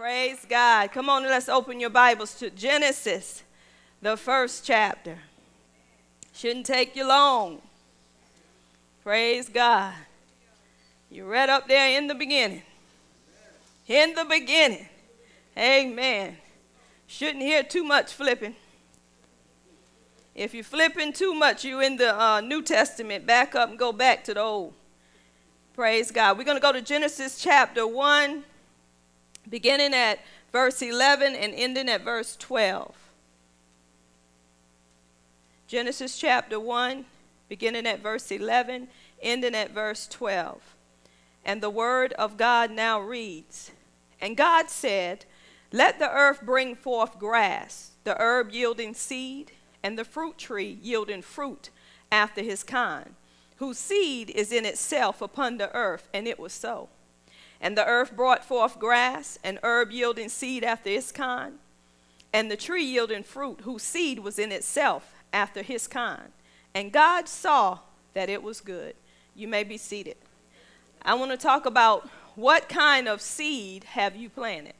Praise God. Come on, let's open your Bibles to Genesis, the first chapter. Shouldn't take you long. Praise God. You read up there in the beginning. In the beginning. Amen. Shouldn't hear too much flipping. If you're flipping too much, you're in the New Testament. Back up and go back to the Old. Praise God. We're going to go to Genesis chapter 1, beginning at verse 11 and ending at verse 12. Genesis chapter 1, beginning at verse 11, ending at verse 12. And the word of God now reads, And God said, Let the earth bring forth grass, the herb yielding seed, and the fruit tree yielding fruit after his kind, whose seed is in itself upon the earth. And it was so. And the earth brought forth grass, and herb yielding seed after its kind, and the tree yielding fruit, whose seed was in itself after his kind. And God saw that it was good. You may be seated. I want to talk about what kind of seed have you planted?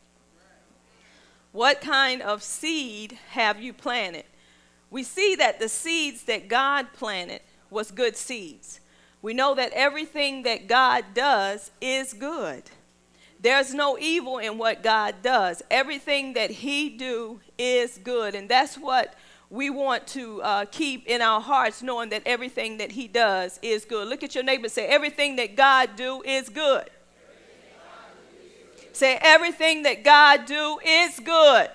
What kind of seed have you planted? We see that the seeds that God planted was good seeds. We know that everything that God does is good. There's no evil in what God does. Everything that he do is good. And that's what we want to keep in our hearts, knowing that everything that he does is good. Look at your neighbor and say, everything that God do is good. Say, everything that God do is good.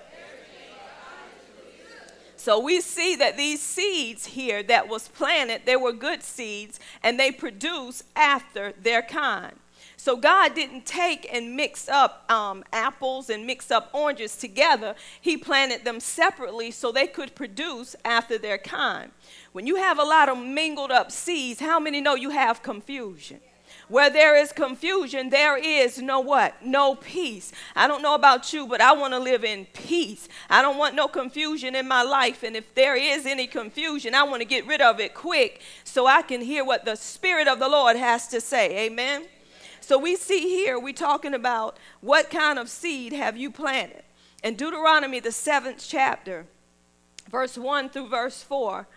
So we see that these seeds here that was planted, they were good seeds, and they produce after their kind. So God didn't take and mix up apples and mix up oranges together. He planted them separately so they could produce after their kind. When you have a lot of mingled up seeds, how many know you have confusion? Where there is confusion, there is no what? No peace. I don't know about you, but I want to live in peace. I don't want no confusion in my life. And if there is any confusion, I want to get rid of it quick so I can hear what the Spirit of the Lord has to say. Amen. So we see here, we're talking about what kind of seed have you planted. In Deuteronomy, the 7th chapter, verse 1 through verse 4,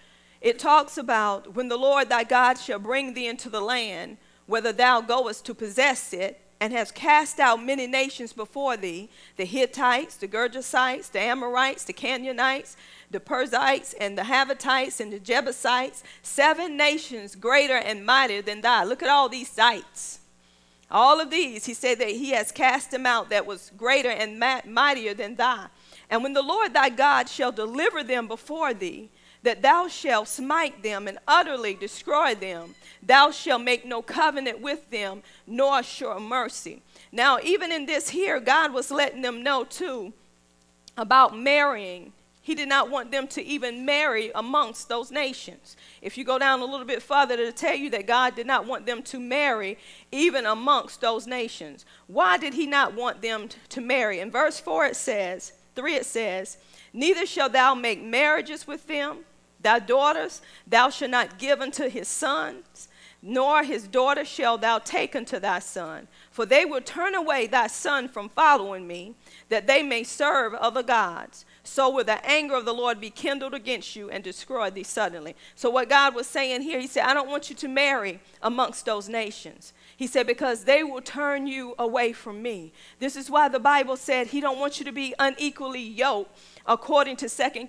it talks about when the Lord thy God shall bring thee into the land, whether thou goest to possess it, and hast cast out many nations before thee, the Hittites, the Gergesites, the Amorites, the Canaanites, the Perizzites, and the Havitites, and the Jebusites, 7 nations greater and mightier than thou. Look at all these sites. All of these, he said that he has cast them out that was greater and mightier than thou. And when the Lord thy God shall deliver them before thee, that thou shalt smite them and utterly destroy them, thou shalt make no covenant with them, nor show mercy. Now, even in this here, God was letting them know, too, about marrying. He did not want them to even marry amongst those nations. If you go down a little bit further, it'll tell you that God did not want them to marry even amongst those nations. Why did he not want them to marry? In verse 4 it says, 3 it says, Neither shalt thou make marriages with them. Thy daughters thou shalt not give unto his sons, nor his daughter shalt thou take unto thy son. For they will turn away thy son from following me, that they may serve other gods. So will the anger of the Lord be kindled against you and destroy thee suddenly. So what God was saying here, he said, I don't want you to marry amongst those nations. He said, because they will turn you away from me. This is why the Bible said he don't want you to be unequally yoked, according to 2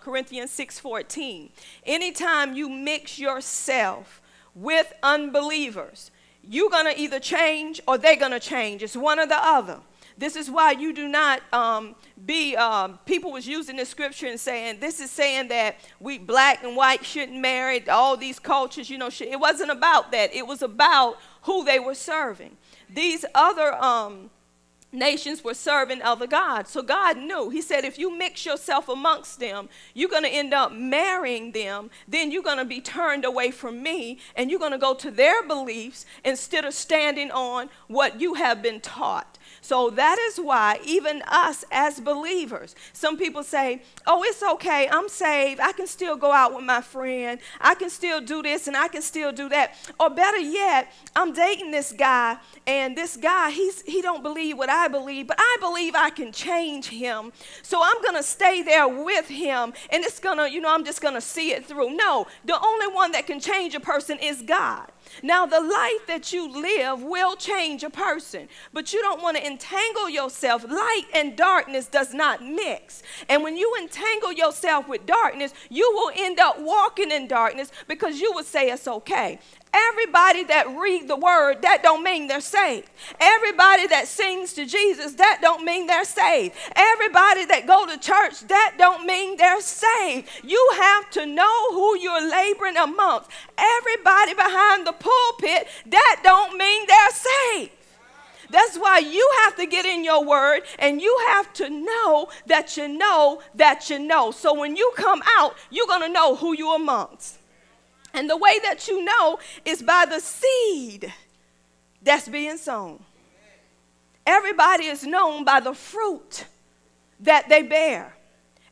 Corinthians 6:14. Anytime you mix yourself with unbelievers, you're going to either change or they're going to change. It's one or the other. This is why you do not people was using this scripture and saying, this is saying that we black and white shouldn't marry, all these cultures, you know, it wasn't about that. It was about who they were serving. These other nations were serving other gods. So God knew. He said, if you mix yourself amongst them, you're going to end up marrying them. Then you're going to be turned away from me, and you're going to go to their beliefs instead of standing on what you have been taught. So that is why even us as believers, some people say, oh, it's okay, I'm saved, I can still go out with my friend, I can still do this and I can still do that. Or better yet, I'm dating this guy, and this guy, he don't believe what I believe, but I believe I can change him. So I'm going to stay there with him, and it's going to, I'm just going to see it through. No, the only one that can change a person is God. Now, the life that you live will change a person, but you don't want to entangle yourself. Light and darkness does not mix. And when you entangle yourself with darkness, you will end up walking in darkness because you would say it's okay. Everybody that read the word, that don't mean they're saved. Everybody that sings to Jesus, that don't mean they're saved. Everybody that go to church, that don't mean they're saved. You have to know who you're laboring amongst. Everybody behind the pulpit, that don't mean they're saved. That's why you have to get in your word, and you have to know that you know that you know. So when you come out, you're going to know who you're amongst. And the way that you know is by the seed that's being sown. Everybody is known by the fruit that they bear.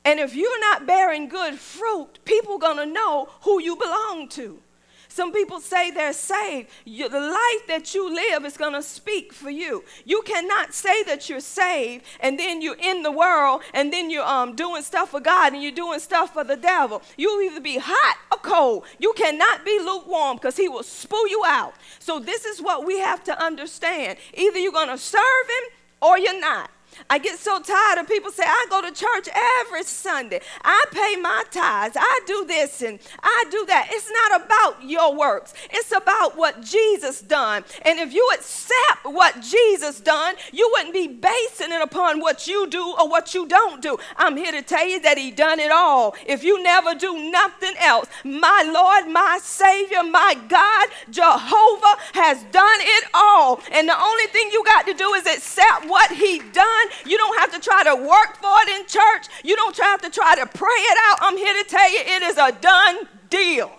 And if you're not bearing good fruit, people are going to know who you belong to. Some people say they're saved. The life that you live is going to speak for you. You cannot say that you're saved and then you're in the world and then you're doing stuff for God and you're doing stuff for the devil. You'll either be hot or cold. You cannot be lukewarm because he will spew you out. So this is what we have to understand. Either you're going to serve him or you're not. I get so tired of people say, I go to church every Sunday. I pay my tithes. I do this and I do that. It's not about your works. It's about what Jesus done. And if you accept what Jesus done, you wouldn't be basing it upon what you do or what you don't do. I'm here to tell you that he done it all. If you never do nothing else, my Lord, my Savior, my God, Jehovah has done it all. And the only thing you got to do is accept what he done. You don't have to try to work for it in church. You don't have to try to pray it out. I'm here to tell you it is a done deal.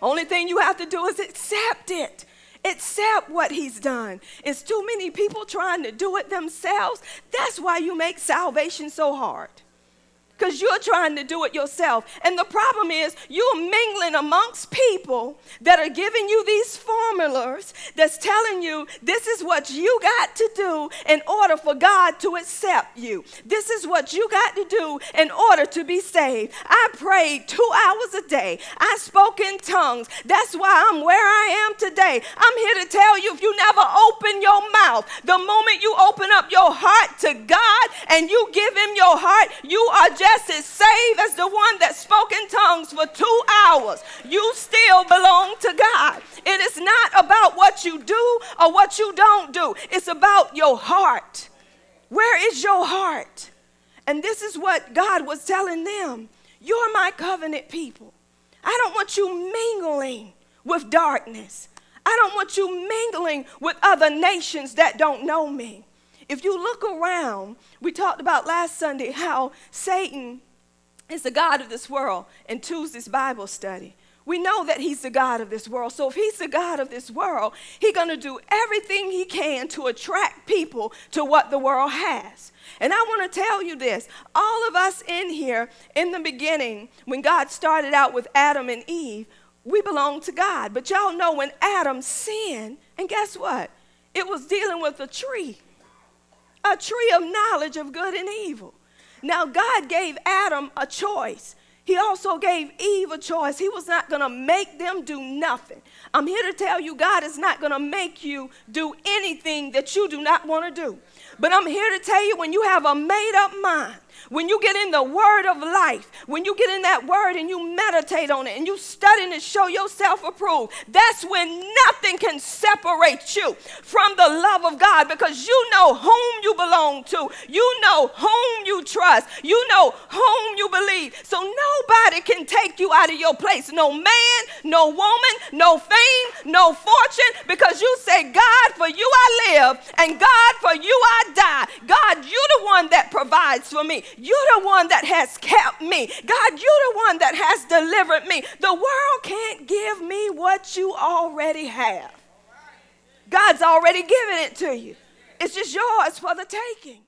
Only thing you have to do is accept it. Accept what he's done. It's too many people trying to do it themselves. That's why you make salvation so hard. Because you're trying to do it yourself. And the problem is you're mingling amongst people that are giving you these formulas that's telling you this is what you got to do in order for God to accept you. This is what you got to do in order to be saved. I prayed 2 hours a day. I spoke in tongues. That's why I'm where I am today. I'm here to tell you, if you never open your mouth, the moment you open up your heart to God and you give him your heart, you are just as saved as the one that spoke in tongues for 2 hours. You still belong to God. It is not about what you do or what you don't do. It's about your heart. Where is your heart? And this is what God was telling them. You're my covenant people. I don't want you mingling with darkness. I don't want you mingling with other nations that don't know me. If you look around, we talked about last Sunday how Satan is the god of this world in Tuesday's Bible study. We know that he's the god of this world. So if he's the god of this world, he's going to do everything he can to attract people to what the world has. And I want to tell you this. All of us in here, in the beginning, when God started out with Adam and Eve, we belong to God. But y'all know when Adam sinned, and guess what? It was dealing with a tree of knowledge of good and evil. Now, God gave Adam a choice. He also gave Eve a choice. He was not going to make them do nothing. I'm here to tell you, God is not going to make you do anything that you do not want to do. But I'm here to tell you, when you have a made-up mind, when you get in the word of life, when you get in that word and you meditate on it and you study to show yourself approved, that's when nothing can separate you from the love of God, because you know whom you belong to. You know whom you trust. You know whom you believe. So nobody can take you out of your place. No man, no woman, no fame, no fortune, because you say, God, for you I live, and God, for you I die. God, you're the one that provides for me. You're the one that has kept me. God, you're the one that has delivered me. The world can't give me what you already have. God's already given it to you. It's just yours for the taking.